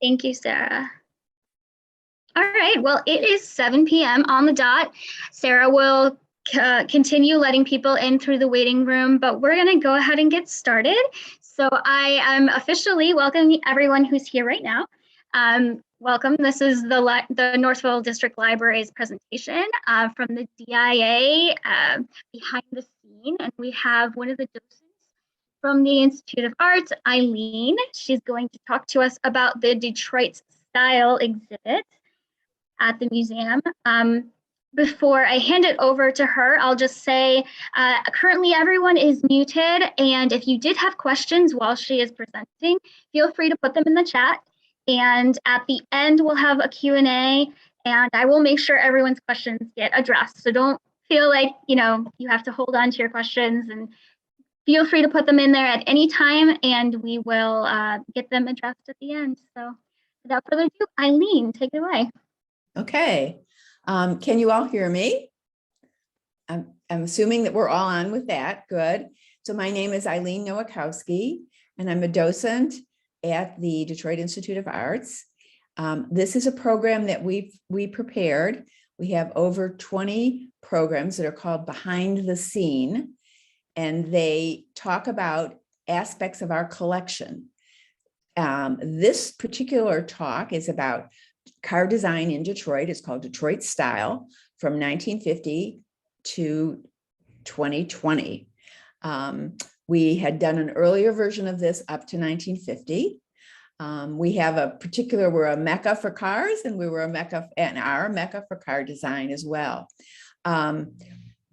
Thank you, Sarah. All right, well, it is 7 p.m. on the dot. Sarah will continue letting people in through the waiting room, but we're going to go ahead and get started. So I am officially welcoming everyone who's here right now. Welcome. This is the Northville District Library's presentation from the DIA behind the scene, and we have one of the docents from the Institute of Arts, Eileen. She's going to talk to us about the Detroit Style exhibit at the museum. Before I hand it over to her, I'll just say currently everyone is muted, and if you did have questions while she is presenting, feel free to put them in the chat. And at the end, we'll have a Q&A, and I will make sure everyone's questions get addressed. So don't feel like you have to hold on to your questions, and feel free to put them in there at any time, and we will get them addressed at the end. So without further ado, Eileen, take it away. Okay. Can you all hear me? I'm assuming that we're all on with that. Good. So my name is Eileen Nowakowski, and I'm a docent at the Detroit Institute of Arts. This is a program that we prepared. We have over 20 programs that are called Behind the Scene, and they talk about aspects of our collection. This particular talk is about car design in Detroit. It's called Detroit Style from 1950 to 2020. We had done an earlier version of this up to 1950. We have we're a mecca for cars, and we were a mecca and are a mecca for car design as well.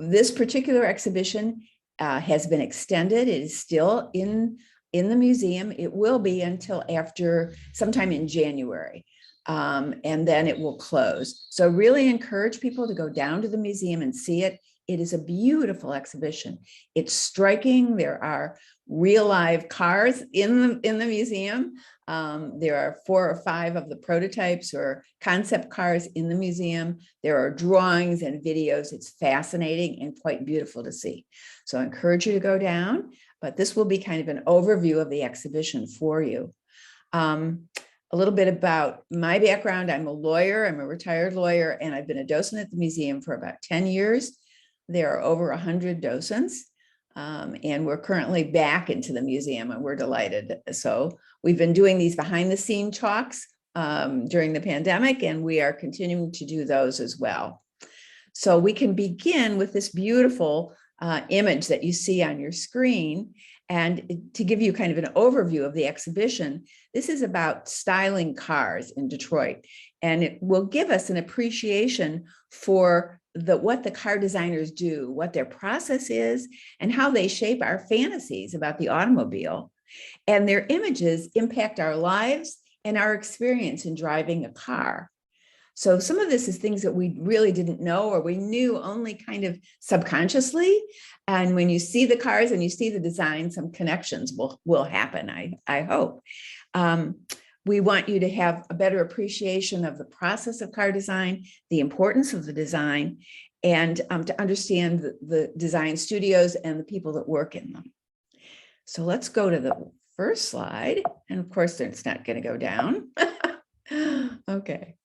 This particular exhibition has been extended. It is still in the museum. It will be until after sometime in January. And then it will close. So really encourage people to go down to the museum and see it. It is a beautiful exhibition. It's striking. There are real live cars in the museum. There are 4 or 5 of the prototypes or concept cars in the museum. There are drawings and videos. It's fascinating and quite beautiful to see. So I encourage you to go down, but this will be kind of an overview of the exhibition for you. A little bit about my background. I'm a lawyer. I'm a retired lawyer, and I've been a docent at the museum for about 10 years. There are over 100 docents, and we're currently back into the museum, and we're delighted. So we've been doing these behind the scene talks during the pandemic, and we are continuing to do those as well. So we can begin with this beautiful image that you see on your screen. And to give you kind of an overview of the exhibition, this is about styling cars in Detroit, and it will give us an appreciation for what the car designers do, what their process is, and how they shape our fantasies about the automobile. And their images impact our lives and our experience in driving a car. So some of this is things that we really didn't know, or we knew only kind of subconsciously. And when you see the cars and you see the design, some connections will happen, I hope. We want you to have a better appreciation of the process of car design, the importance of the design, and to understand the design studios and the people that work in them. So let's go to the first slide. And of course, it's not going to go down. Okay.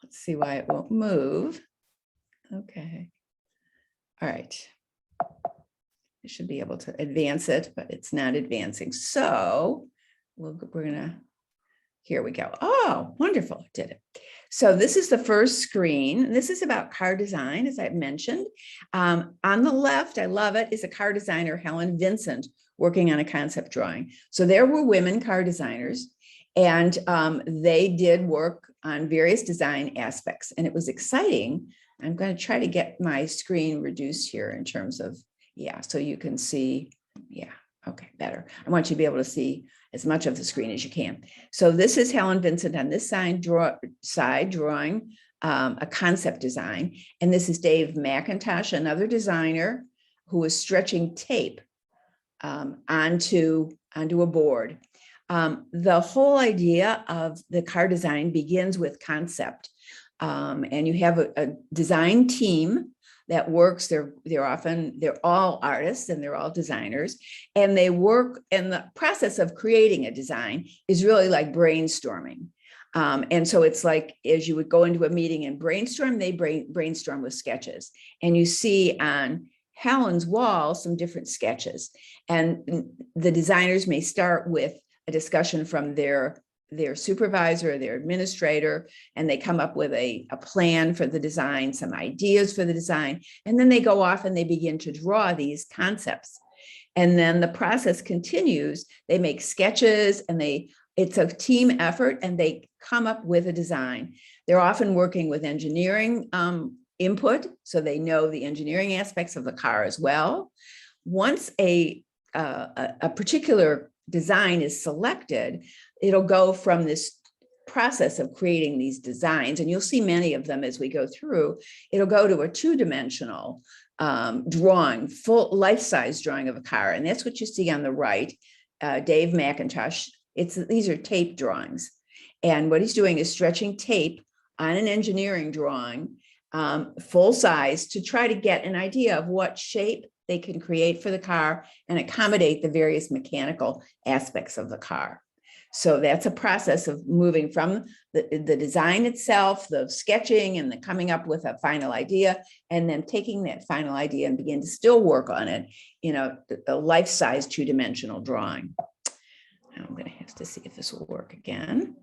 Let's see why it won't move. Okay. All right. I should be able to advance it, but it's not advancing. So we're gonna, here we go. Oh, wonderful, it did it. So this is the first screen. This is about car design, as I've mentioned. On the left, I love it, is a car designer, Helen Vincent, working on a concept drawing. So there were women car designers, and they did work on various design aspects, and it was exciting. I'm going to try to get my screen reduced here in terms of, yeah, so you can see, yeah, okay, better. I want you to be able to see as much of the screen as you can. So this is Helen Vincent on this side drawing a concept design, and this is Dave McIntosh, another designer who was stretching tape onto a board. The whole idea of the car design begins with concept, and you have a design team that works. They're all artists and they're all designers, and they work, and the process of creating a design is really like brainstorming. And so it's like, as you would go into a meeting and brainstorm, they brainstorm with sketches. And you see on Helen's wall some different sketches. And the designers may start with a discussion from their supervisor, their administrator, and they come up with a plan for the design, some ideas for the design, and then they go off and they begin to draw these concepts. And then the process continues. They make sketches and it's a team effort and they come up with a design. They're often working with engineering input, so they know the engineering aspects of the car as well. Once a particular design is selected, it'll go from this process of creating these designs, and you'll see many of them as we go through. It'll go to a two-dimensional drawing, full life-size drawing of a car, and that's what you see on the right. Dave McIntosh. These are tape drawings, and what he's doing is stretching tape on an engineering drawing, full size, to try to get an idea of what shape they can create for the car and accommodate the various mechanical aspects of the car. So that's a process of moving from the design itself, the sketching and the coming up with a final idea, and then taking that final idea and begin to still work on it in a life-size two-dimensional drawing. Now I'm going to have to see if this will work again.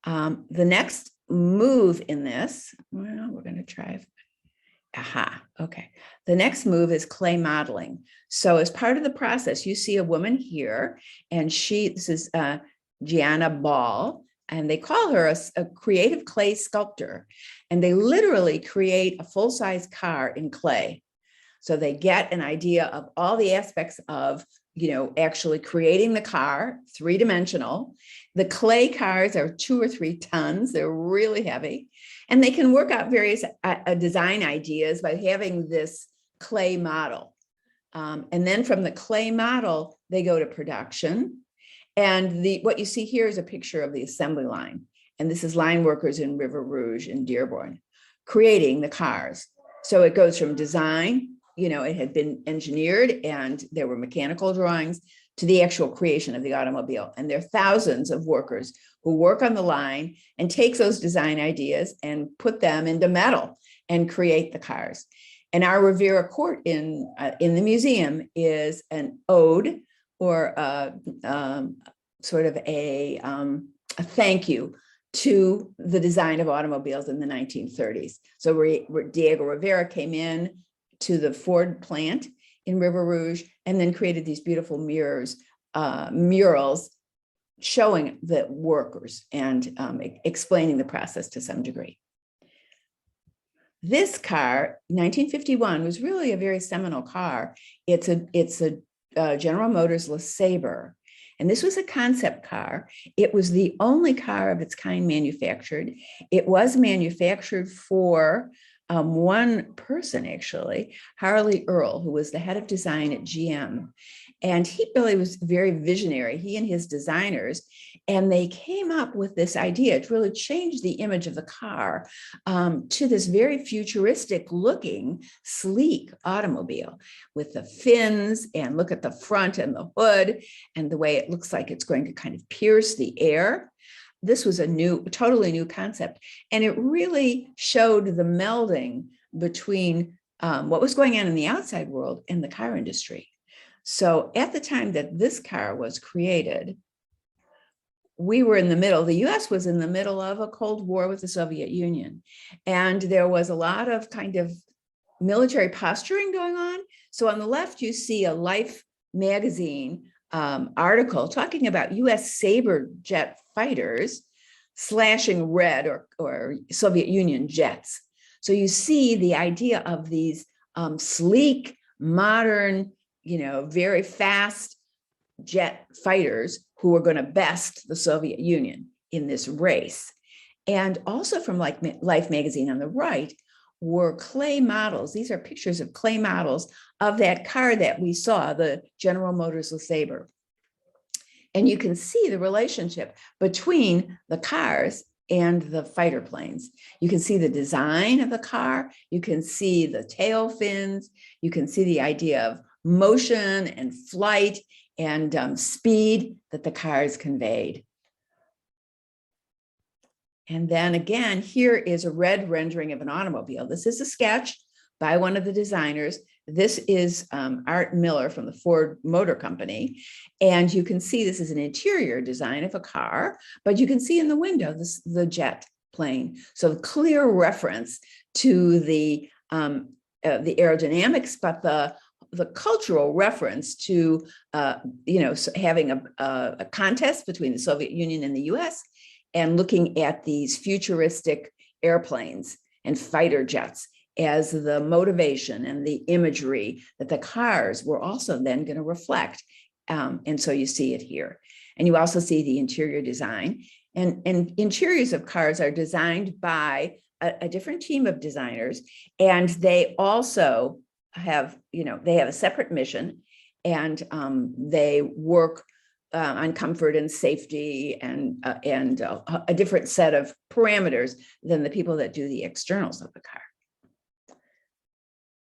The next move in this, well, we're going to try. Aha, okay. The next move is clay modeling. So as part of the process, you see a woman here, and this is Gianna Ball, and they call her a creative clay sculptor, and they literally create a full-size car in clay. So they get an idea of all the aspects of, actually creating the car, three-dimensional. The clay cars are 2 or 3 tons. They're really heavy, and they can work out various design ideas by having this clay model. And then from the clay model, they go to production. And what you see here is a picture of the assembly line. And this is line workers in River Rouge and Dearborn creating the cars. So it goes from design, it had been engineered and there were mechanical drawings, to the actual creation of the automobile. And there are thousands of workers who work on the line and take those design ideas and put them into metal and create the cars. And our Rivera Court in the museum is an ode, or sort of a thank you to the design of automobiles in the 1930s. So Diego Rivera came in to the Ford plant in River Rouge and then created these beautiful murals showing the workers and explaining the process to some degree. This car, 1951, was really a very seminal car. It's a General Motors LeSabre. And this was a concept car. It was the only car of its kind manufactured. It was manufactured for one person, actually, Harley Earl, who was the head of design at GM. And he really was very visionary, he and his designers, and they came up with this idea to really change the image of the car to this very futuristic looking, sleek automobile with the fins, and look at the front and the hood and the way it looks like it's going to kind of pierce the air. This was a totally new concept. And it really showed the melding between what was going on in the outside world and the car industry. So at the time that this car was created, we were in the middle, the US was in the middle of a Cold War with the Soviet Union. And there was a lot of kind of military posturing going on. So on the left, you see a Life magazine article talking about US Sabre jet fighters slashing red or Soviet Union jets. So you see the idea of these sleek, modern, very fast jet fighters who were going to best the Soviet Union in this race. And also from Life magazine on the right were clay models. These are pictures of clay models of that car that we saw, the General Motors LeSabre. And you can see the relationship between the cars and the fighter planes. You can see the design of the car. You can see the tail fins. You can see the idea of motion and flight and speed that the cars conveyed. And then again, here is a red rendering of an automobile. This is a sketch by one of the designers. This is Art Miller from the Ford Motor Company. And you can see this is an interior design of a car, but you can see in the window the jet plane. So clear reference to the aerodynamics, but the cultural reference to having a contest between the Soviet Union and the US, and looking at these futuristic airplanes and fighter jets as the motivation and the imagery that the cars were also then going to reflect. And so you see it here. And you also see the interior design. And interiors of cars are designed by a different team of designers. And they also have, they have a separate mission, and they work on comfort and safety and a different set of parameters than the people that do the externals of the car.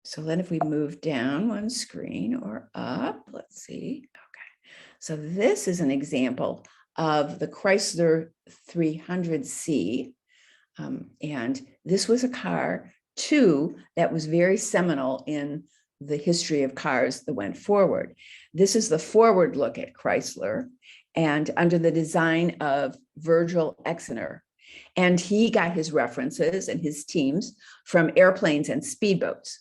So then if we move down one screen or up, let's see. Okay. So this is an example of the Chrysler 300C. And this was a car too that was very seminal in the history of cars that went forward. This is the forward look at Chrysler, and under the design of Virgil Exner. And he got his references and his teams from airplanes and speedboats.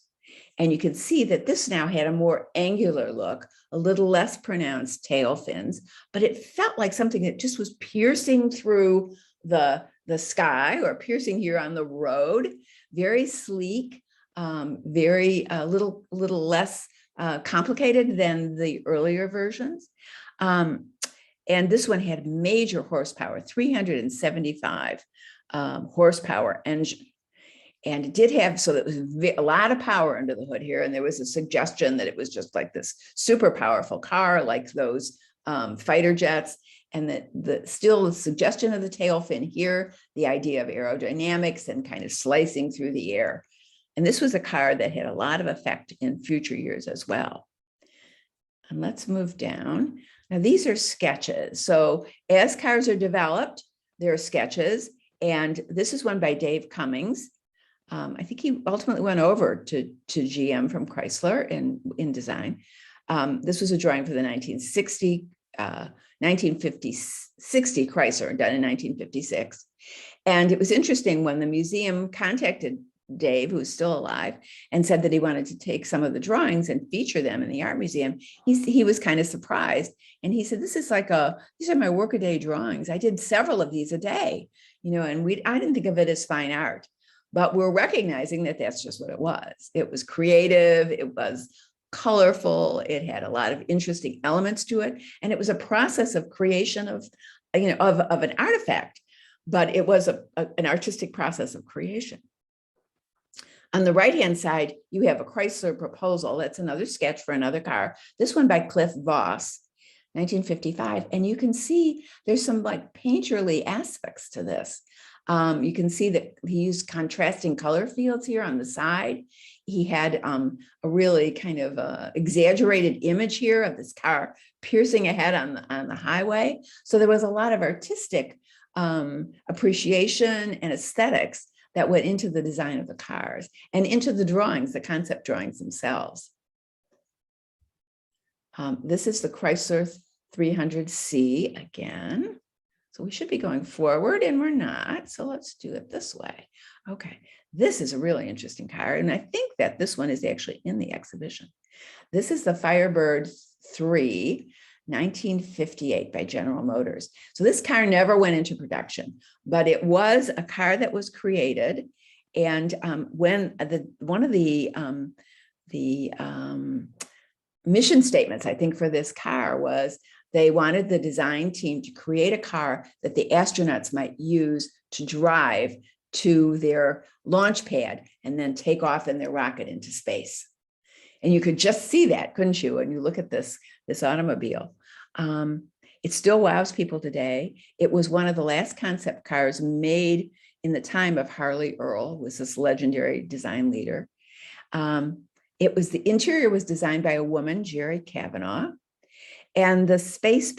And you can see that this now had a more angular look, a little less pronounced tail fins, but it felt like something that just was piercing through the sky, or piercing here on the road. Very sleek, very little less complicated than the earlier versions. And this one had major horsepower, 375 horsepower engine. And it did have, so that was a lot of power under the hood here. And there was a suggestion that it was just like this super powerful car, like those fighter jets. And that still the suggestion of the tail fin here, the idea of aerodynamics and kind of slicing through the air. And this was a car that had a lot of effect in future years as well. And let's move down. Now, these are sketches. So as cars are developed, there are sketches. And this is one by Dave Cummings. I think he ultimately went over to GM from Chrysler in design. This was a drawing for the 1960 Chrysler, done in 1956. And it was interesting when the museum contacted Dave, who's still alive, and said that he wanted to take some of the drawings and feature them in the art museum. He was kind of surprised. And he said, these are my workaday drawings. I did several of these a day, and I didn't think of it as fine art, but we're recognizing that that's just what it was. It was creative. It was colorful. It had a lot of interesting elements to it. And it was a process of creation of an artifact, but it was an artistic process of creation. On the right-hand side, you have a Chrysler Proposal. That's another sketch for another car. This one by Cliff Voss, 1955. And you can see there's some like painterly aspects to this. You can see that he used contrasting color fields here on the side. He had a really kind of exaggerated image here of this car piercing ahead on the highway. So there was a lot of artistic appreciation and aesthetics that went into the design of the cars and into the drawings, the concept drawings themselves. This is the Chrysler 300C again. So we should be going forward, and we're not. So let's do it this way. Okay, this is a really interesting car. And I think that this one is actually in the exhibition. This is the Firebird 3, 1958 by General Motors. So this car never went into production, but it was a car that was created. And when one of the mission statements, I think, for this car was they wanted the design team to create a car that the astronauts might use to drive to their launch pad and then take off in their rocket into space. And you could just see that, couldn't you? When you look at this automobile. It still wows people today. It was one of the last concept cars made in the time of Harley Earl, who was this legendary design leader. The interior was designed by a woman, Jerry Kavanaugh. And the space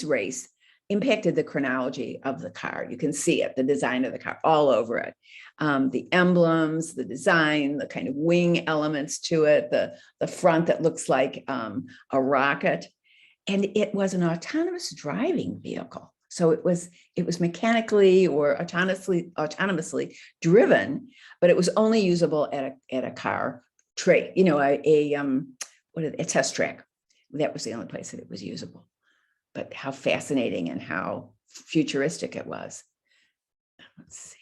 race impacted the chronology of the car. You can see it, the design of the car all over it. The emblems, the design, the kind of wing elements to it, the front that looks like a rocket. And it was an autonomous driving vehicle. So it was mechanically or autonomously driven, but it was only usable at a car trade, you know, a test track. That was the only place that it was usable. But how fascinating and how futuristic it was. Let's see.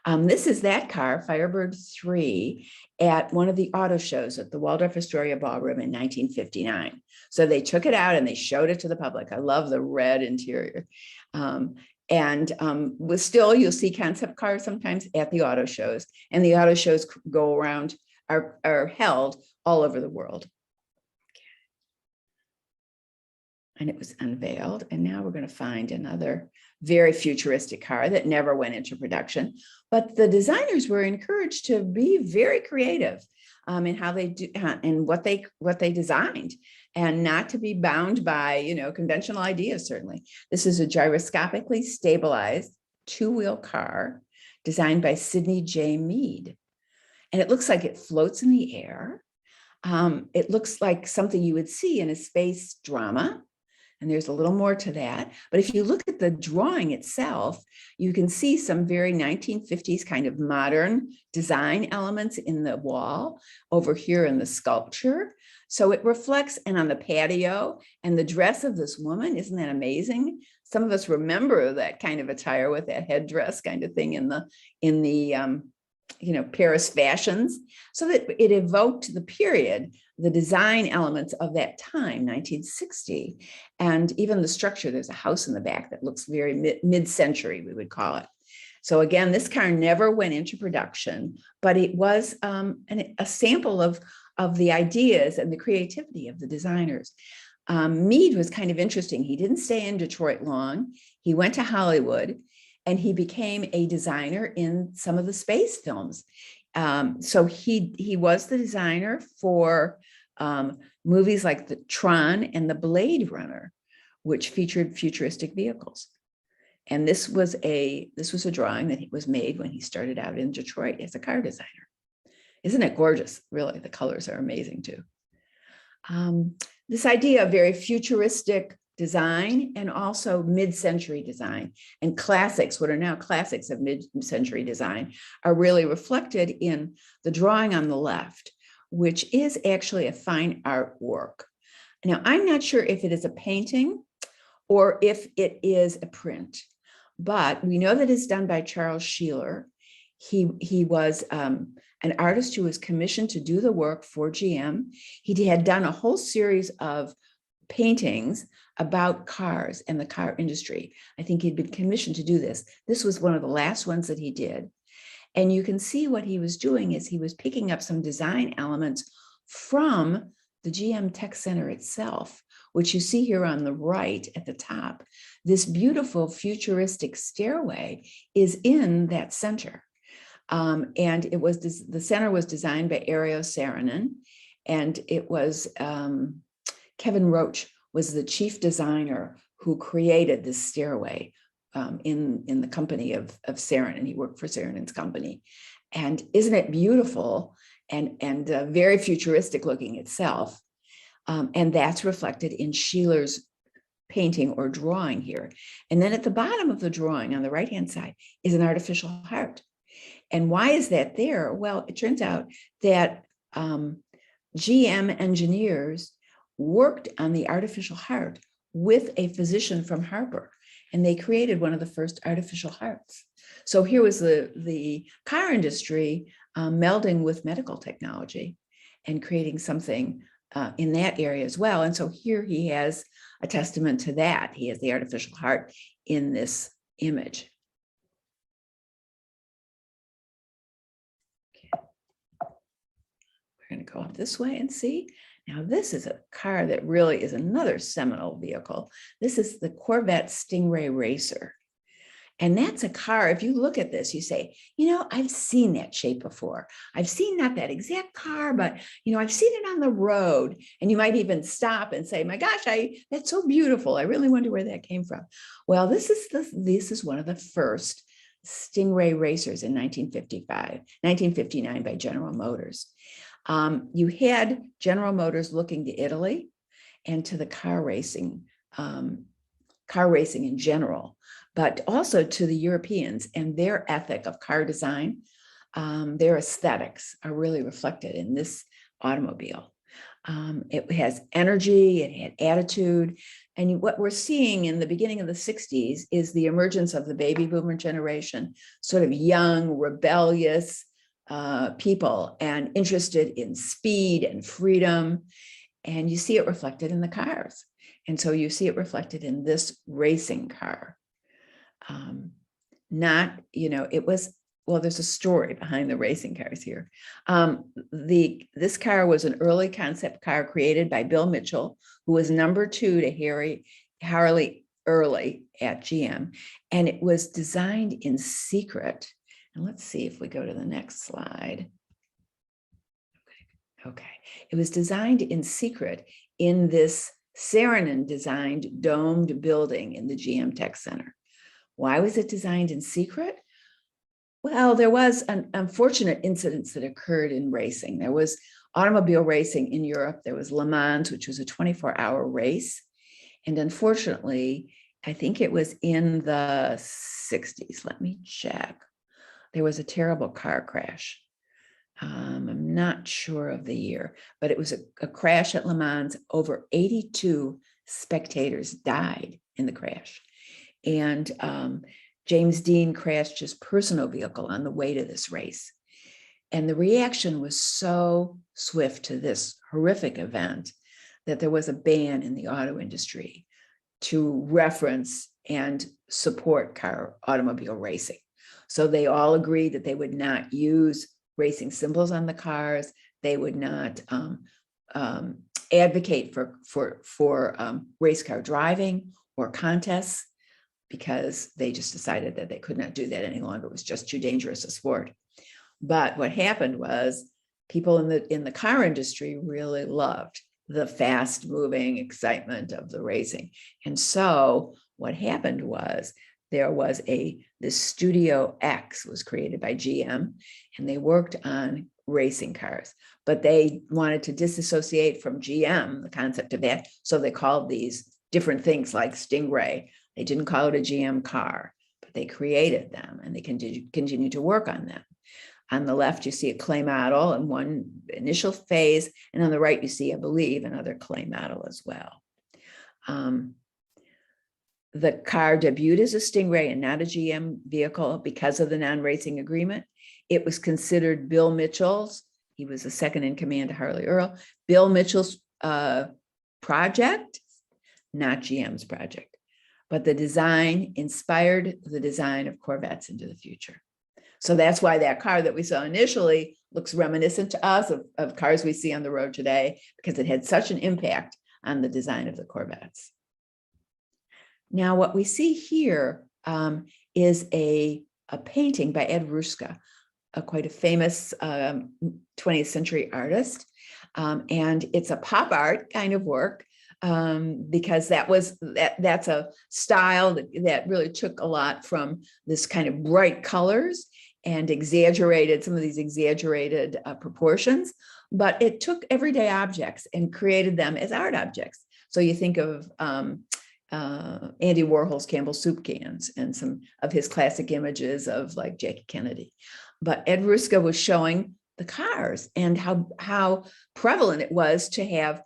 Okay. This is that car, Firebird 3, at one of the auto shows at the Waldorf Astoria Ballroom in 1959. So they took it out and they showed it to the public. I love the red interior. With still, you'll see concept cars sometimes at the auto shows, and the auto shows go around, are held all over the world. And it was unveiled. And now we're going to find another very futuristic car that never went into production. But the designers were encouraged to be very creative in how they do and what they designed, and not to be bound by, you know, conventional ideas. Certainly, this is a gyroscopically stabilized two-wheel car designed by Sidney J. Mead, and it looks like it floats in the air. It looks like something you would see in a space drama. And there's a little more to that. But if you look at the drawing itself, you can see some very 1950s kind of modern design elements in the wall over here in the sculpture. So it reflects, and on the patio, and the dress of this woman, isn't that amazing? Some of us remember that kind of attire with that headdress kind of thing in the you know, Paris fashions. So that it evoked the period, the design elements of that time, 1960, and even the structure. There's a house in the back that looks very mid-century, we would call it. So again, this car never went into production, but it was a sample of the ideas and the creativity of the designers. Mead was kind of interesting. He didn't stay in Detroit long. He went to Hollywood, and he became a designer in some of the space films. So he was the designer for movies like the Tron and the Blade Runner, which featured futuristic vehicles. And this was a drawing that was made when he started out in Detroit as a car designer. Isn't it gorgeous? Really, the colors are amazing too. This idea of very futuristic design and also mid-century design and classics, what are now classics of mid-century design, are really reflected in the drawing on the left, which is actually a fine art work. Now, I'm not sure if it is a painting or if it is a print, but we know that it's done by Charles Schieler. He was an artist who was commissioned to do the work for GM. He had done a whole series of paintings about cars and the car industry. I think he'd been commissioned to do this. This was one of the last ones that he did. And you can see what he was doing is he was picking up some design elements from the GM Tech Center itself, which you see here on the right at the top. This beautiful futuristic stairway is in that center. And it was the center was designed by Ariel Saarinen, and it was Kevin Roach was the chief designer who created this stairway in the company of Saarinen. He worked for Saarinen's company. And isn't it beautiful and very futuristic looking itself? And that's reflected in Schieler's painting or drawing here. And then at the bottom of the drawing on the right-hand side is an artificial heart. And why is that there? Well, it turns out that GM engineers worked on the artificial heart with a physician from Harper, and they created one of the first artificial hearts. So here was the car industry melding with medical technology and creating something in that area as well. And so here he has a testament to that. He has the artificial heart in this image. Okay. We're going to go up this way and see. Now, this is a car that really is another seminal vehicle. This is the Corvette Stingray Racer. And that's a car. If you look at this, you say, you know, I've seen that shape before. I've seen not that exact car, but, you know, I've seen it on the road. And you might even stop and say, my gosh, that's so beautiful. I really wonder where that came from. Well, this is one of the first Stingray racers in 1959 by General Motors. You had General Motors looking to Italy and to the car racing in general, but also to the Europeans and their ethic of car design. Their aesthetics are really reflected in this automobile. It has energy, it had attitude. And what we're seeing in the beginning of the 60s is the emergence of the baby boomer generation, sort of young, rebellious people and interested in speed and freedom. And you see it reflected in the cars. And so you see it reflected in this racing car. There's a story behind the racing cars here. This car was an early concept car created by Bill Mitchell, who was number 2 to Harley Earl at GM. And it was designed in secret. And let's see if we go to the next slide. Okay. It was designed in secret in this Saarinen designed domed building in the GM Tech Center. Why was it designed in secret? Well, there was an unfortunate incidents that occurred in racing. There was automobile racing in Europe. There was Le Mans, which was a 24-hour race. And unfortunately, I think it was in the 60s. Let me check. There was a terrible car crash. I'm not sure of the year, but it was a crash at Le Mans. Over 82 spectators died in the crash. And James Dean crashed his personal vehicle on the way to this race. And the reaction was so swift to this horrific event that there was a ban in the auto industry to reference and support automobile racing. So they all agreed that they would not use racing symbols on the cars. They would not advocate for race car driving or contests, because they just decided that they could not do that any longer. It was just too dangerous a sport. But what happened was people in the car industry really loved the fast moving excitement of the racing. And so what happened was the Studio X was created by GM, and they worked on racing cars, but they wanted to disassociate from GM, the concept of that. So they called these different things like Stingray. They didn't call it a GM car, but they created them and they continue to work on them. On the left, you see a clay model in one initial phase, and on the right, you see, I believe, another clay model as well. The car debuted as a Stingray and not a GM vehicle because of the non-racing agreement. It was considered Bill Mitchell's. He was the second in command to Harley Earl. Bill Mitchell's project, not GM's project. But the design inspired the design of Corvettes into the future. So that's why that car that we saw initially looks reminiscent to us of cars we see on the road today, because it had such an impact on the design of the Corvettes. Now, what we see here is a painting by Ed Ruska, quite a famous 20th century artist. And it's a pop art kind of work. Because that's a style that really took a lot from this kind of bright colors and some of these exaggerated proportions, but it took everyday objects and created them as art objects. So you think of Andy Warhol's Campbell soup cans and some of his classic images of like Jackie Kennedy. But Ed Ruska was showing the cars and how prevalent it was to have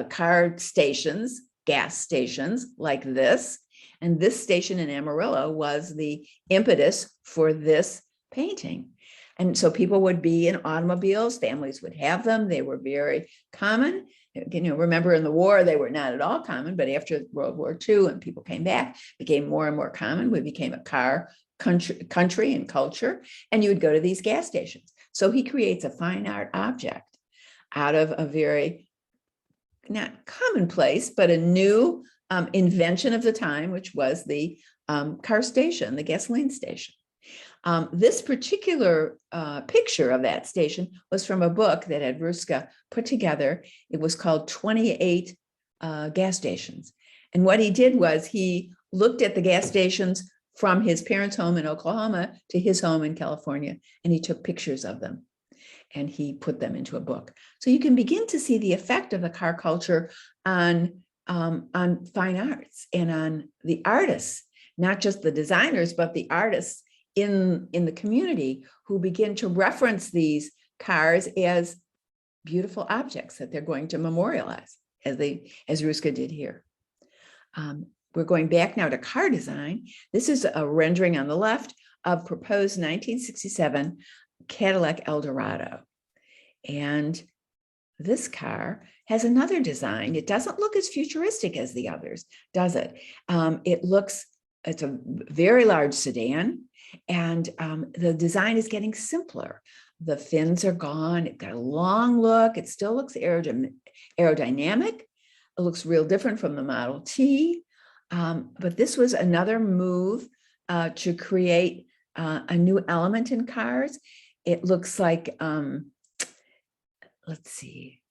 car stations, gas stations like this. And this station in Amarillo was the impetus for this painting. And so people would be in automobiles, families would have them. They were very common. Remember in the war, they were not at all common, but after World War II and people came back, became more and more common. We became a car country and culture, and you would go to these gas stations. So he creates a fine art object out of a very not commonplace, but a new invention of the time, which was the car station, the gasoline station. This particular picture of that station was from a book that had Ruska put together. It was called 28 Gas Stations. And what he did was he looked at the gas stations from his parents' home in Oklahoma to his home in California, and he took pictures of them and he put them into a book. So you can begin to see the effect of the car culture on fine arts and on the artists, not just the designers, but the artists in the community who begin to reference these cars as beautiful objects that they're going to memorialize, as Ruska did here. We're going back now to car design. This is a rendering on the left of proposed 1967 Cadillac Eldorado. And this car has another design. It doesn't look as futuristic as the others, does it? It's a very large sedan, and the design is getting simpler. The fins are gone. It's got a long look. It still looks aerodynamic. It looks real different from the Model T. But this was another move to create a new element in cars. It looks like, let's see,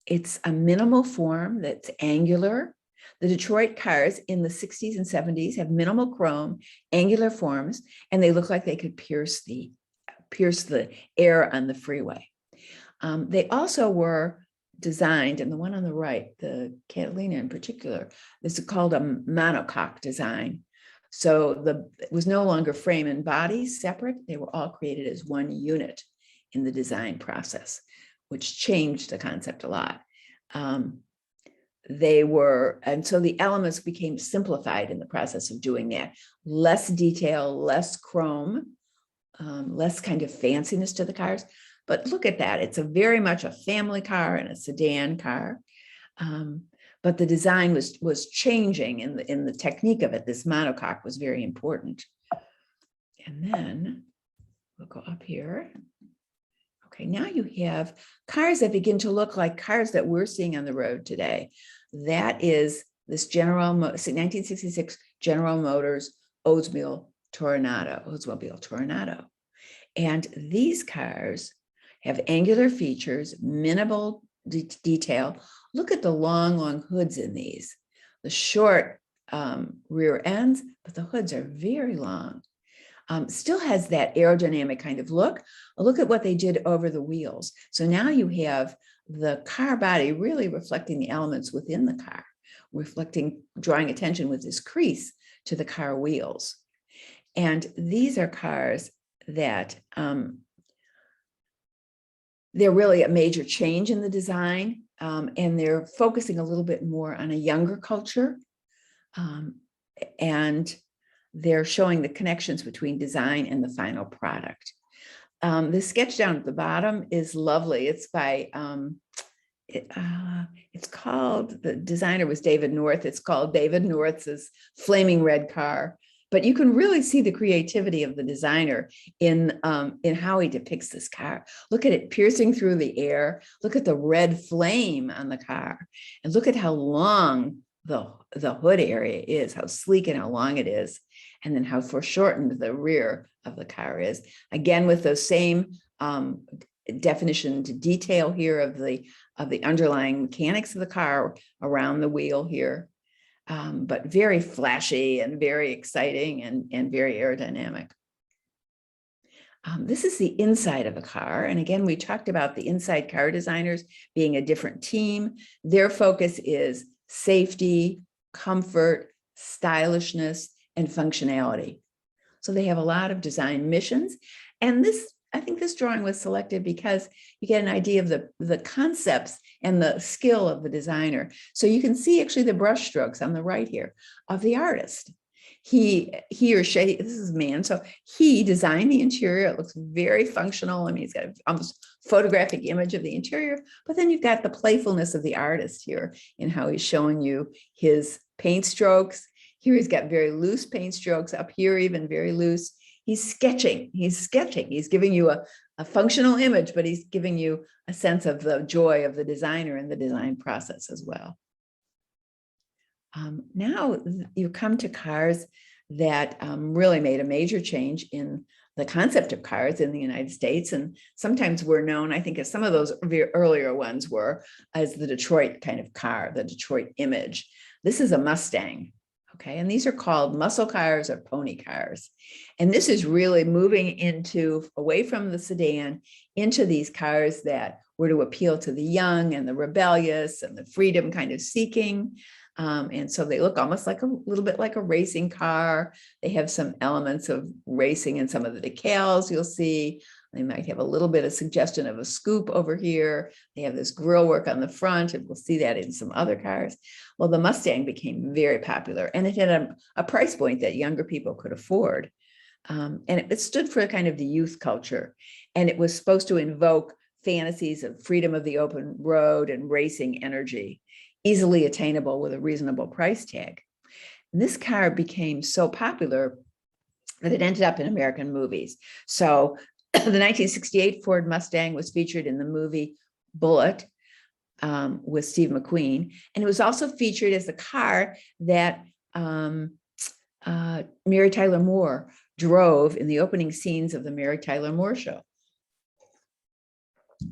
it's a minimal form that's angular. The Detroit cars in the 60s and 70s have minimal chrome, angular forms, and they look like they could pierce the air on the freeway. They also were designed, and the one on the right, the Catalina in particular, this is called a monocoque design. So it was no longer frame and body separate. They were all created as one unit in the design process, which changed the concept a lot. And so the elements became simplified in the process of doing that. Less detail, less chrome, less kind of fanciness to the cars. But look at that. It's very much a family car and a sedan car. But the design was changing in the technique of it. This monocoque was very important. And then we'll go up here. Okay, now you have cars that begin to look like cars that we're seeing on the road today. That is this 1966 General Motors Oldsmobile Toronado. And these cars have angular features, minimal detail. Look at the long hoods in these. The short rear ends, but the hoods are very long. Still has that aerodynamic kind of look. Look at what they did over the wheels. So now you have the car body really reflecting the elements within the car, drawing attention with this crease to the car wheels. And these are cars that they're really a major change in the design, and they're focusing a little bit more on a younger culture. And they're showing the connections between design and the final product. The sketch down at the bottom is lovely. It's by, it's called, the designer was David North. It's called David North's Flaming Red Car. But you can really see the creativity of the designer in how he depicts this car. Look at it piercing through the air. Look at the red flame on the car. And look at how long the hood area is, how sleek and how long it is. And then how foreshortened the rear of the car is. Again, with those same definition to detail here of the underlying mechanics of the car around the wheel here. But very flashy and very exciting and very aerodynamic. This is the inside of a car. And again, we talked about the inside car designers being a different team. Their focus is safety, comfort, stylishness, and functionality. So they have a lot of design missions. And I think this drawing was selected because you get an idea of the concepts and the skill of the designer. So you can see actually the brush strokes on the right here of the artist. He or she, this is a man, so he designed the interior. It looks very functional. I mean, he's got an almost photographic image of the interior, but then you've got the playfulness of the artist here in how he's showing you his paint strokes. Here he's got very loose paint strokes, up here even very loose. He's sketching. He's giving you a functional image, but he's giving you a sense of the joy of the designer and the design process as well. Now you come to cars that really made a major change in the concept of cars in the United States. And sometimes we're known, I think, as some of those earlier ones were, as the Detroit kind of car, the Detroit image. This is a Mustang. Okay, and these are called muscle cars or pony cars. And this is really moving away from the sedan into these cars that were to appeal to the young and the rebellious and the freedom kind of seeking. And so they look almost like a little bit like a racing car. They have some elements of racing in some of the decals you'll see. They might have a little bit of suggestion of a scoop over here. They have this grille work on the front, and we'll see that in some other cars. Well, the Mustang became very popular, and it had a price point that younger people could afford. And it stood for kind of the youth culture, and it was supposed to invoke fantasies of freedom of the open road and racing energy, easily attainable with a reasonable price tag. And this car became so popular that it ended up in American movies. So the 1968 Ford Mustang was featured in the movie Bullitt with Steve McQueen. And it was also featured as the car that Mary Tyler Moore drove in the opening scenes of the Mary Tyler Moore Show.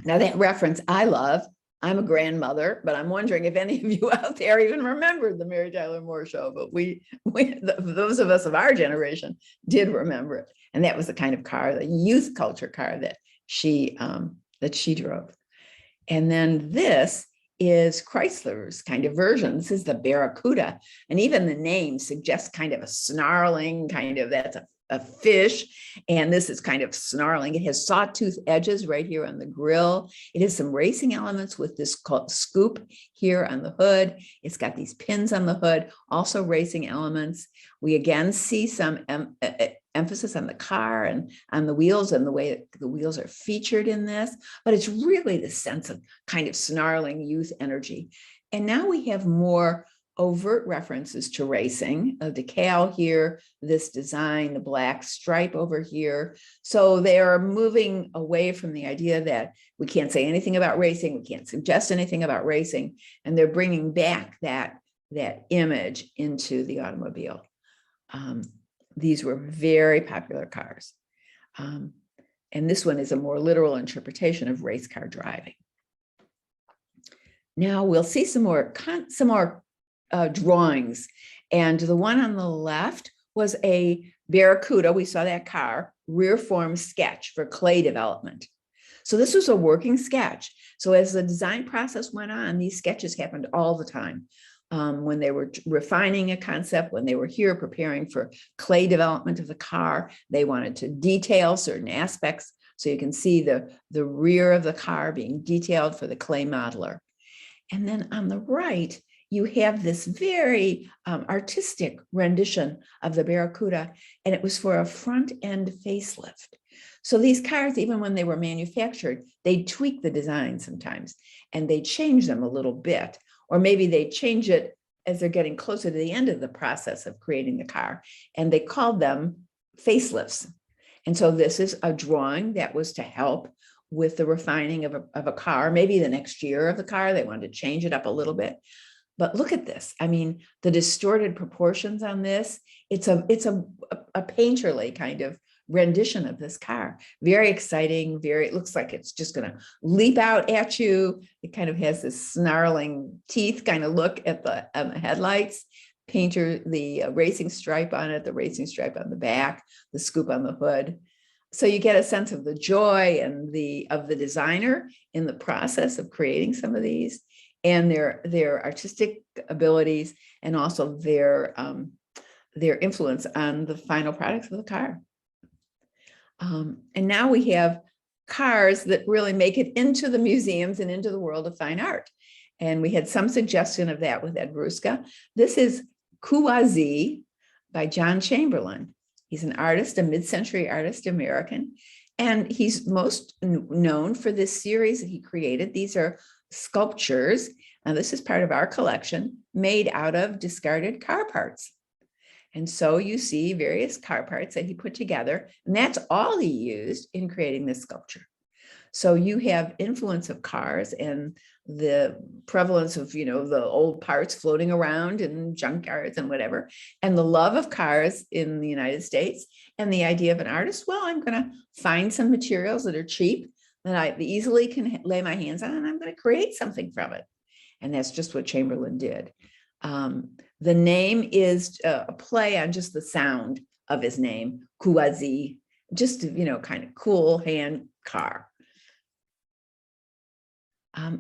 Now that reference I love. I'm a grandmother, but I'm wondering if any of you out there even remember the Mary Tyler Moore Show, but those of us of our generation did remember it. And that was the kind of car, the youth culture car that she drove. And then this is Chrysler's kind of version. This is the Barracuda. And even the name suggests kind of a snarling kind of, that's a fish. And this is kind of snarling. It has sawtooth edges right here on the grille. It has some racing elements with this scoop here on the hood. It's got these pins on the hood, also racing elements. We again see some emphasis on the car and on the wheels and the way the wheels are featured in this, but it's really the sense of kind of snarling youth energy. And now we have more overt references to racing, a decal here, this design, the black stripe over here. So they are moving away from the idea that we can't say anything about racing, we can't suggest anything about racing, and they're bringing back that image into the automobile. These were very popular cars. And this one is a more literal interpretation of race car driving. Now we'll see some more drawings. And the one on the left was a Barracuda. We saw that car, rear form sketch for clay development. So this was a working sketch. So as the design process went on, these sketches happened all the time. When they were refining a concept, when they were here preparing for clay development of the car, they wanted to detail certain aspects. So you can see the rear of the car being detailed for the clay modeler. And then on the right, you have this very artistic rendition of the Barracuda, and it was for a front end facelift. So these cars, even when they were manufactured, they'd tweak the design sometimes, and they'd change them a little bit, or maybe they'd change it as they're getting closer to the end of the process of creating the car, and they called them facelifts. And so this is a drawing that was to help with the refining of a car, maybe the next year of the car, they wanted to change it up a little bit. But look at this. I mean, the distorted proportions on this, it's a painterly kind of rendition of this car. Very exciting, it looks like it's just gonna leap out at you. It kind of has this snarling teeth kind of look at the headlights. The racing stripe on it, the racing stripe on the back, the scoop on the hood. So you get a sense of the joy and of the designer in the process of creating some of these, and their artistic abilities, and also their influence on the final products of the car. And now we have cars that really make it into the museums and into the world of fine art. And we had some suggestion of that with Ed Ruska. This is Kuwazi by John Chamberlain. He's an artist, a mid-century artist, American, and he's most known for this series that he created. These are sculptures, and this is part of our collection, made out of discarded car parts. And so you see various car parts that he put together, and that's all he used in creating this sculpture. So you have influence of cars and the prevalence of, the old parts floating around in junkyards and whatever, and the love of cars in the United States, and the idea of an artist, well, I'm going to find some materials that are cheap that I easily can lay my hands on, and I'm going to create something from it. And that's just what Chamberlain did. The name is a play on just the sound of his name, Kuwazi, just, kind of cool hand car.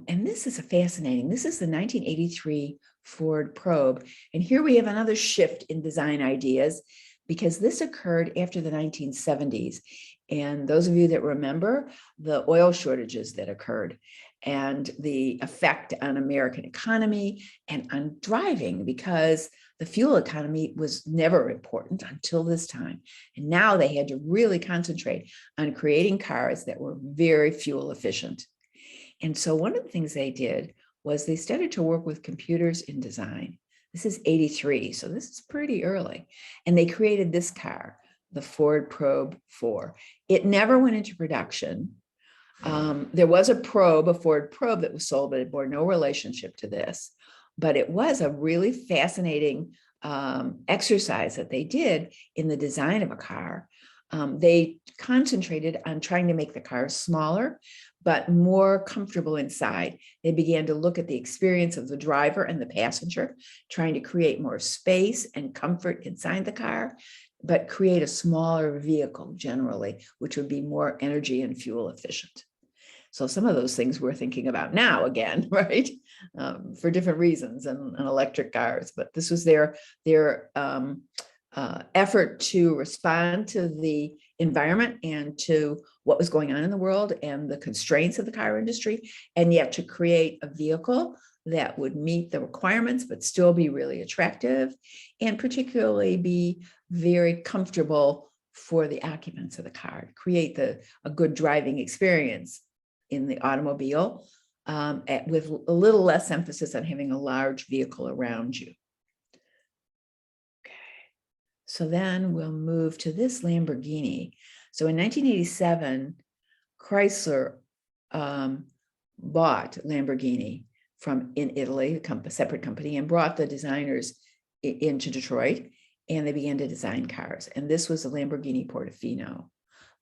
And this is fascinating. This is the 1983 Ford Probe. And here we have another shift in design ideas, because this occurred after the 1970s. And those of you that remember the oil shortages that occurred and the effect on American economy and on driving, because the fuel economy was never important until this time. And now they had to really concentrate on creating cars that were very fuel efficient. And so one of the things they did was they started to work with computers in design. This is 83, so this is pretty early. And they created this car, the Ford Probe 4. It never went into production. There was a Ford Probe that was sold, but it bore no relationship to this. But it was a really fascinating exercise that they did in the design of a car. They concentrated on trying to make the cars smaller, but more comfortable inside. They began to look at the experience of the driver and the passenger, trying to create more space and comfort inside the car, but create a smaller vehicle generally, which would be more energy and fuel efficient. So some of those things we're thinking about now again, right? For different reasons and electric cars, but this was their effort to respond to the environment and to what was going on in the world and the constraints of the car industry, and yet to create a vehicle that would meet the requirements, but still be really attractive and particularly be very comfortable for the occupants of the car, to create a good driving experience in the automobile, with a little less emphasis on having a large vehicle around you. So then we'll move to this Lamborghini. So in 1987, Chrysler bought Lamborghini in Italy, a separate company, and brought the designers into Detroit, and they began to design cars. And this was a Lamborghini Portofino.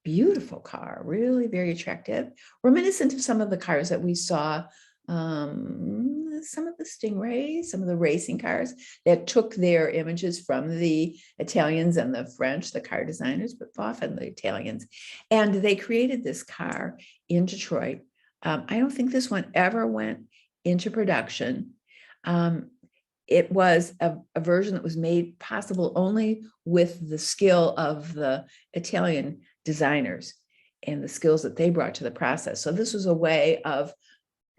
Beautiful car, really very attractive, reminiscent of some of the cars that we saw, some of the Stingrays, some of the racing cars that took their images from the Italians and the French, the car designers, but often the Italians. And they created this car in Detroit. I don't think this one ever went into production. It was a version that was made possible only with the skill of the Italian designers and the skills that they brought to the process. So this was a way of,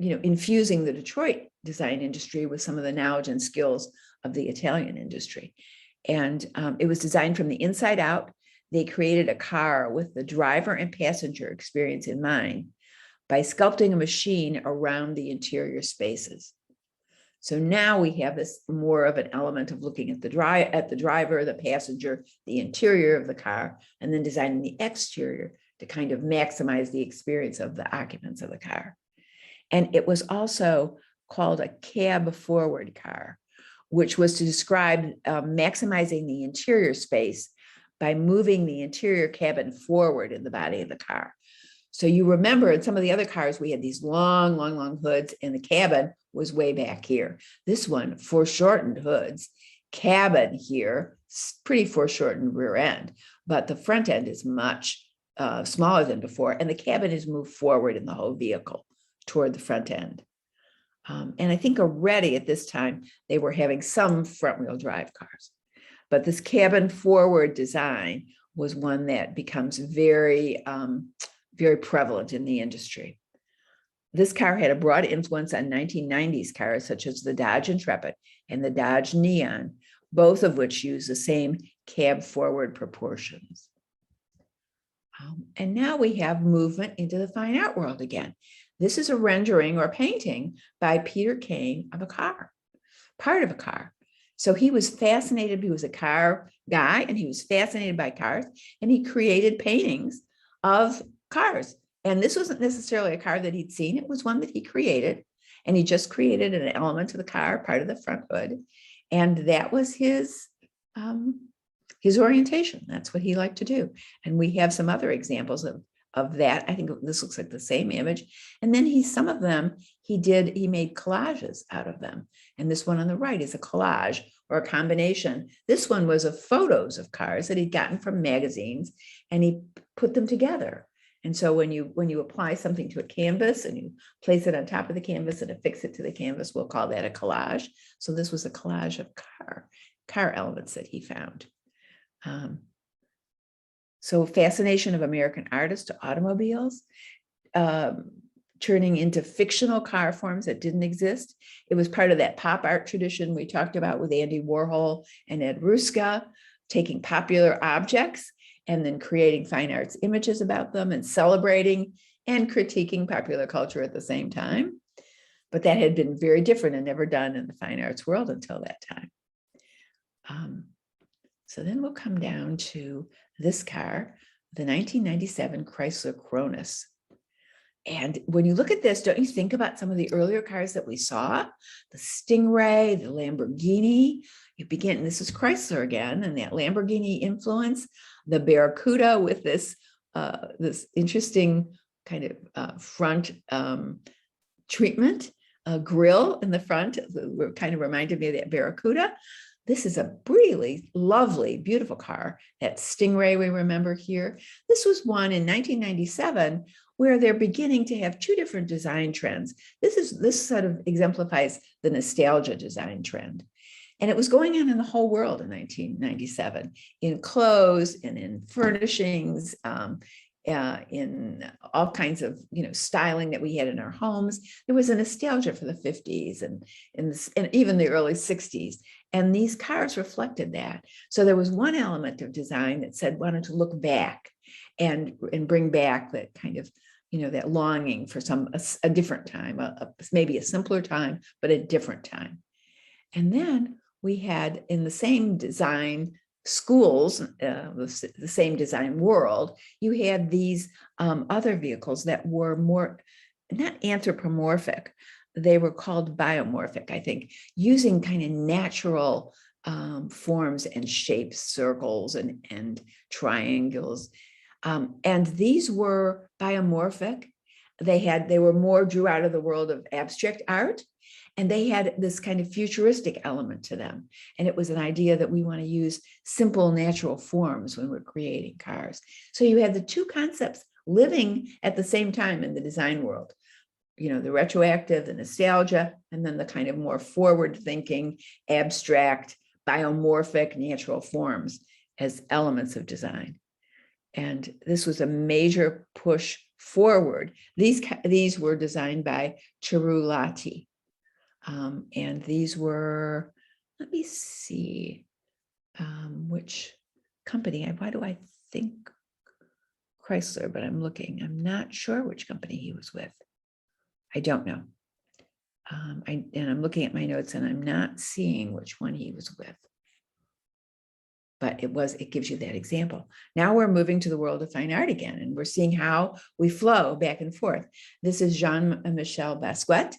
infusing the Detroit design industry with some of the knowledge and skills of the Italian industry. And it was designed from the inside out. They created a car with the driver and passenger experience in mind by sculpting a machine around the interior spaces. So now we have this more of an element of looking at the driver, the passenger, the interior of the car, and then designing the exterior to kind of maximize the experience of the occupants of the car. And it was also called a cab forward car, which was to describe maximizing the interior space by moving the interior cabin forward in the body of the car. So you remember in some of the other cars, we had these long hoods, and the cabin was way back here. This one, foreshortened hoods, cabin here, pretty foreshortened rear end, but the front end is much smaller than before, and the cabin is moved forward in the whole vehicle toward the front end. And I think already at this time, they were having some front wheel drive cars, but this cabin forward design was one that becomes very, very prevalent in the industry. This car had a broad influence on 1990s cars, such as the Dodge Intrepid and the Dodge Neon, both of which use the same cab forward proportions. And now we have movement into the fine art world again. This is a rendering or painting by Peter Kane of a car, part of a car. So he was fascinated, he was a car guy, and he was fascinated by cars, and he created paintings of cars. And this wasn't necessarily a car that he'd seen, it was one that he created. And he just created an element of the car, part of the front hood. And that was his orientation. That's what he liked to do. And we have some other examples of that. I think this looks like the same image. And then some of them, he made collages out of them. And this one on the right is a collage or a combination. This one was of photos of cars that he'd gotten from magazines, and he put them together. And so when you apply something to a canvas and you place it on top of the canvas and affix it to the canvas, we'll call that a collage. So this was a collage of car elements that he found. So fascination of American artists to automobiles, turning into fictional car forms that didn't exist. It was part of that pop art tradition we talked about with Andy Warhol and Ed Ruska, taking popular objects and then creating fine arts images about them and celebrating and critiquing popular culture at the same time. But that had been very different and never done in the fine arts world until that time. So then we'll come down to this car, the 1997 Chrysler Cronus. And when you look at this, don't you think about some of the earlier cars that we saw? The Stingray, the Lamborghini. This is Chrysler again, and that Lamborghini influence, the Barracuda with this interesting kind of front treatment, grille in the front, kind of reminded me of that Barracuda. This is a really lovely, beautiful car. That Stingray we remember here. This was one in 1997 where they're beginning to have two different design trends. This sort of exemplifies the nostalgia design trend. And it was going on in the whole world in 1997, in clothes and in furnishings, in all kinds of styling that we had in our homes. There was a nostalgia for the 50s and even the early 60s. And these cars reflected that. So there was one element of design that wanted to look back and bring back that kind of, that longing for a different time, maybe a simpler time, but a different time. And then we had in the same design schools, the same design world, you had these other vehicles that were more, not anthropomorphic, they were called biomorphic, I think, using kind of natural forms and shapes, circles and triangles. And these were biomorphic. They were more drew out of the world of abstract art. And they had this kind of futuristic element to them. And it was an idea that we want to use simple natural forms when we're creating cars. So you had the two concepts living at the same time in the design world. The retroactive, the nostalgia, and then the kind of more forward-thinking, abstract, biomorphic, natural forms as elements of design. And this was a major push forward. These were designed by Cerulati. And these were, let me see, which company, why do I think Chrysler, but I'm not sure which company he was with. I don't know. And I'm looking at my notes and I'm not seeing which one he was with. But it gives you that example. Now we're moving to the world of fine art again, and we're seeing how we flow back and forth. This is Jean-Michel Basquet,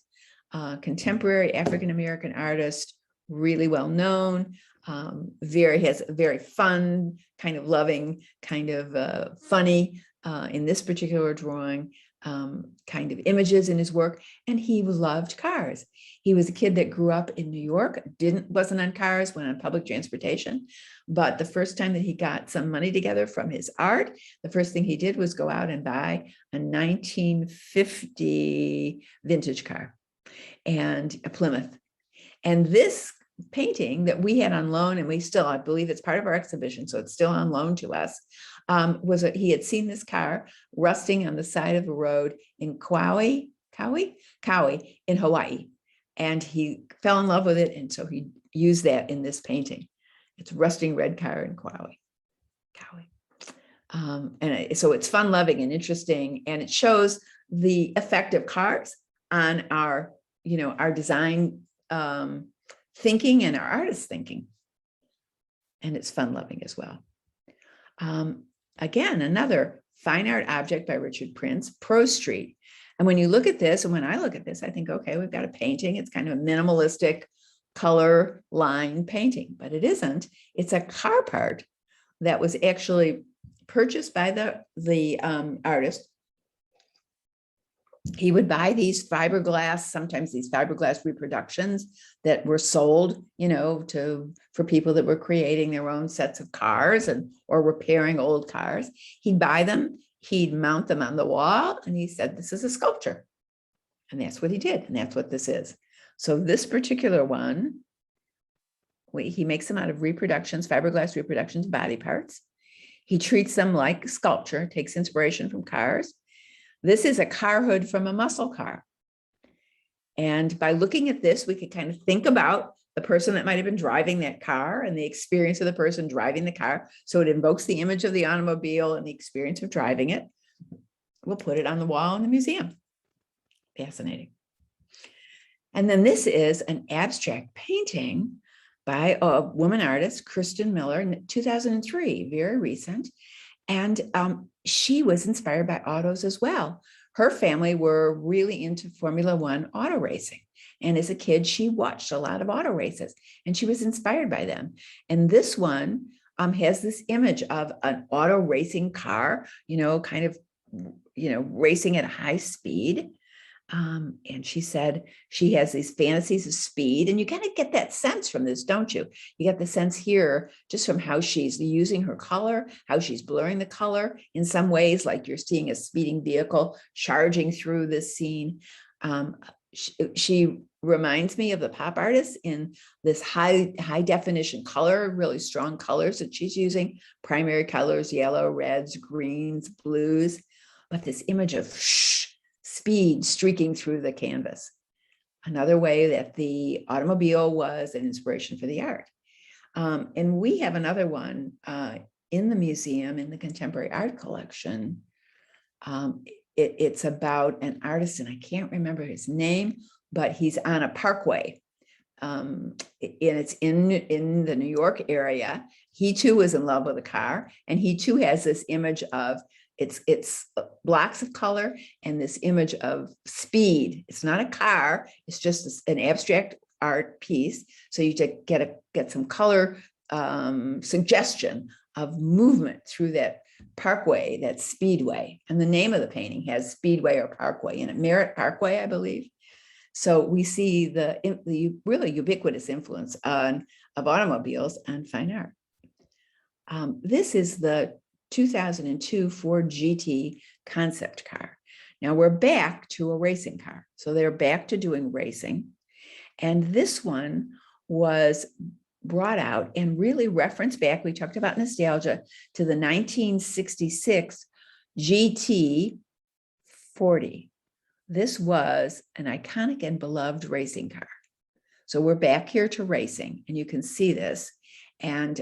contemporary African-American artist, really well known, has a very fun, kind of loving, kind of funny, in this particular drawing, kind of images in his work. And he loved cars. He was a kid that grew up in New York, wasn't on cars, went on public transportation. But the first time that he got some money together from his art, the first thing he did was go out and buy a 1950 vintage car and a Plymouth. And this painting that we had on loan, and we still, I believe it's part of our exhibition, so it's still on loan to us, he had seen this car rusting on the side of a road in Kauai in Hawaii. And he fell in love with it. And so he used that in this painting. It's a rusting red car in Kauai. So it's fun loving and interesting. And it shows the effect of cars on our design thinking and our artist thinking. And it's fun loving as well. Again, another fine art object by Richard Prince, Pro Street. And when you look at this, and when I look at this, I think, okay, we've got a painting. It's kind of a minimalistic color line painting, but it isn't. It's a car part that was actually purchased by the artist. He would buy these fiberglass, sometimes these fiberglass reproductions that were sold, for people that were creating their own sets of cars or repairing old cars. He'd buy them, he'd mount them on the wall, and he said, this is a sculpture. And that's what he did. And that's what this is. So this particular one, he makes them out of reproductions, fiberglass reproductions, body parts. He treats them like sculpture, takes inspiration from cars. This is a car hood from a muscle car. And by looking at this, we could kind of think about the person that might have been driving that car and the experience of the person driving the car. So it invokes the image of the automobile and the experience of driving it. We'll put it on the wall in the museum. Fascinating. And then this is an abstract painting by a woman artist, Kristen Miller, in 2003, very recent. And she was inspired by autos as well. Her family were really into Formula One auto racing. And as a kid, she watched a lot of auto races and she was inspired by them. And this one has this image of an auto racing car, racing at a high speed. And she said she has these fantasies of speed, and you kind of get that sense from this, don't you? You get the sense here just from how she's using her color, how she's blurring the color in some ways, like you're seeing a speeding vehicle charging through this scene. She reminds me of the pop artist in this high definition color, really strong colors that she's using, primary colors, yellow, reds, greens, blues, but this image of speed streaking through the canvas. Another way that the automobile was an inspiration for the art. And we have another one in the museum, in the contemporary art collection. It's about an artist, and I can't remember his name, but he's on a parkway. And it's in the New York area. He too was in love with a car, and he too has this image of it's blocks of color and this image of speed. It's not a car, it's just an abstract art piece. So you just get some color suggestion of movement through that parkway, that speedway. And the name of the painting has speedway or parkway in it, Merritt Parkway, I believe. So we see the really ubiquitous influence of automobiles on fine art. This is the 2002 Ford GT concept car. Now we're back to a racing car. So they're back to doing racing. And this one was brought out and really referenced back, we talked about nostalgia, to the 1966 GT 40. This was an iconic and beloved racing car. So we're back here to racing, and you can see this. And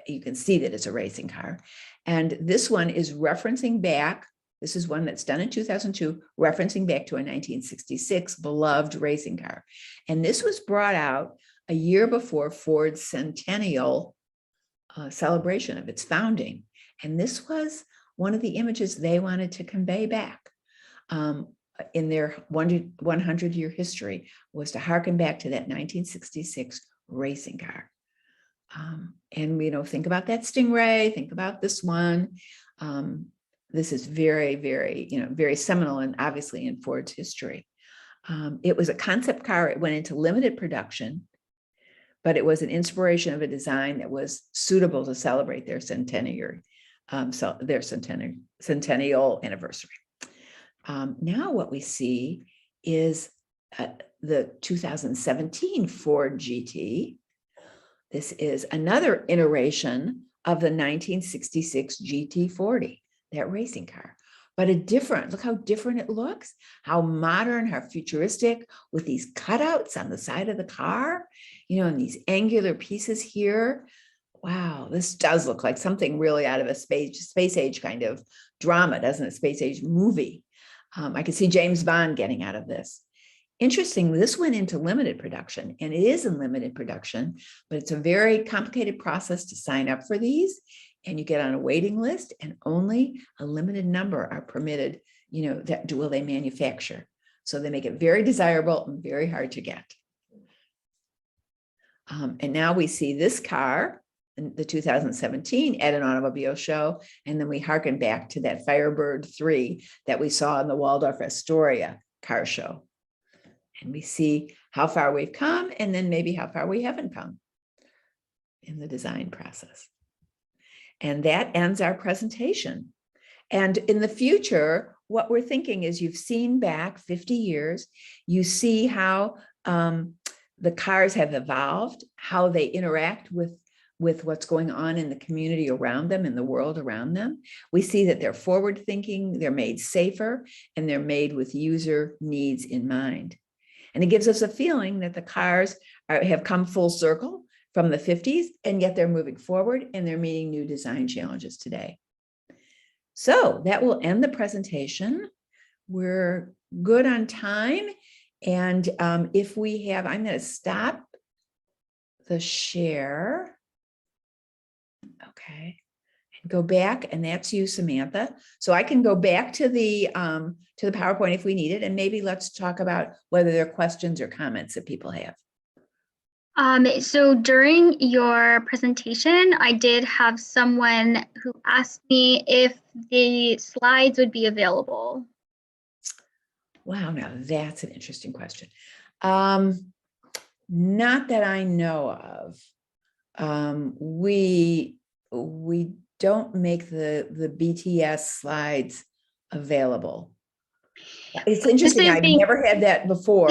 you can see that it's a racing car. And this one is referencing back. This is one that's done in 2002, referencing back to a 1966 beloved racing car. And this was brought out a year before Ford's centennial celebration of its founding. And this was one of the images they wanted to convey back in their 100-year history, was to harken back to that 1966 racing car. And, think about that Stingray, think about this one. This is very, very, very seminal and obviously in Ford's history. It was a concept car. It went into limited production, but it was an inspiration of a design that was suitable to celebrate their centennial anniversary. Now what we see is the 2017 Ford GT. This is another iteration of the 1966 GT40, that racing car, but look how different it looks, how modern, how futuristic, with these cutouts on the side of the car, and these angular pieces here. Wow, this does look like something really out of a space age kind of drama, doesn't it? Space age movie. I could see James Bond getting out of this. Interesting, this went into limited production, and it is in limited production, but it's a very complicated process to sign up for these, and you get on a waiting list, and only a limited number are permitted that will they manufacture? So they make it very desirable and very hard to get. And now we see this car in the 2017 at an automobile show. And then we harken back to that Firebird 3 that we saw in the Waldorf Astoria car show. And we see how far we've come and then maybe how far we haven't come in the design process. And that ends our presentation. And in the future, what we're thinking is you've seen back 50 years, you see how the cars have evolved, how they interact with what's going on in the community around them, in the world around them. We see that they're forward thinking, they're made safer, and they're made with user needs in mind. And it gives us a feeling that the cars have come full circle from the 50s, and yet they're moving forward and they're meeting new design challenges today. So that will end the presentation. We're good on time. And if we have, I'm going to stop the share. Okay. And go back, and that's you, Samantha. So I can go back to the PowerPoint if we need it, and maybe let's talk about whether there are questions or comments that people have. So during your presentation, I did have someone who asked me if the slides would be available. Wow, now that's an interesting question. Not that I know of. We don't make the BTS slides available. It's interesting. I've never had that before.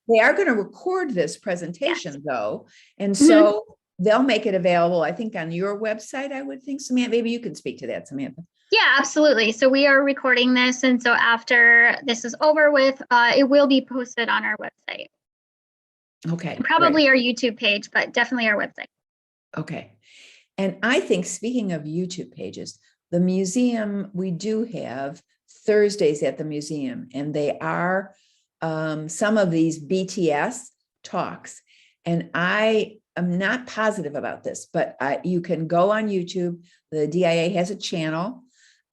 They are going to record this presentation, though, and so they'll make it available, I think, on your website, I would think. Samantha, maybe you can speak to that, Samantha. Yeah, absolutely. So we are recording this, and so after this is over with, it will be posted on our website. Okay. Probably our YouTube page, but definitely our website. Okay. And I think, speaking of YouTube pages, the museum, we do have Thursdays at the museum, and they are some of these BTS talks. And I am not positive about this, but you can go on YouTube. The DIA has a channel.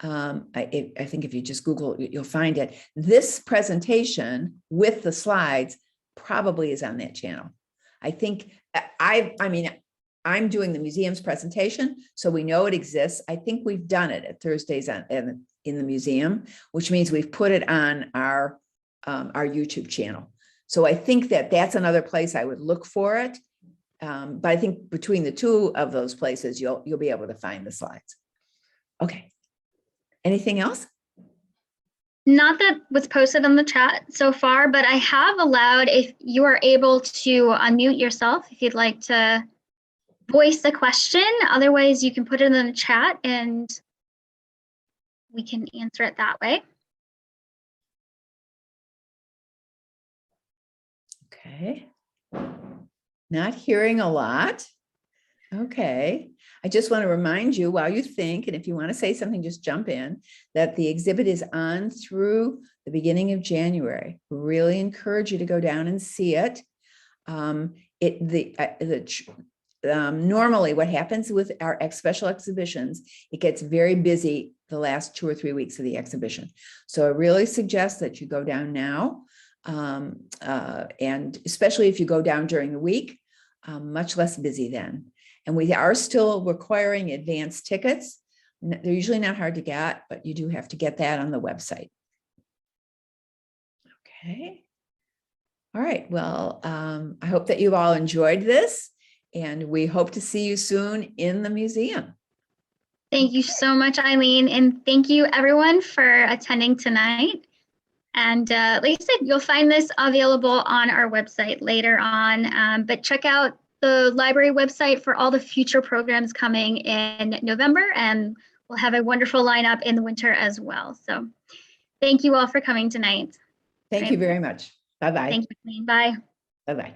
I think if you just Google, you'll find it. This presentation with the slides probably is on that channel. I think I'm doing the museum's presentation, so we know it exists. I think we've done it at Thursdays in the museum, which means we've put it on our YouTube channel. So I think that's another place I would look for it. But I think between the two of those places, you'll be able to find the slides. Okay. Anything else? Not that was posted on the chat so far, but I have allowed, if you are able to unmute yourself, if you'd like to voice the question. Otherwise, you can put it in the chat and we can answer it that way. Okay. Not hearing a lot. Okay. I just want to remind you, while you think, and if you want to say something, just jump in, that the exhibit is on through the beginning of January. Really encourage you to go down and see it. Normally what happens with our special exhibitions, it gets very busy the last 2 or 3 weeks of the exhibition. So I really suggest that you go down now. And especially if you go down during the week, much less busy then. And we are still requiring advanced tickets. They're usually not hard to get, but you do have to get that on the website. Okay. All right. Well, I hope that you all enjoyed this, and we hope to see you soon in the museum. Thank you so much, Eileen. And thank you everyone for attending tonight. And like I said, you'll find this available on our website later on, but check out the library website for all the future programs coming in November, and we'll have a wonderful lineup in the winter as well. So thank you all for coming tonight. Thank you very much. Bye-bye. Thank you. Bye. Bye-bye.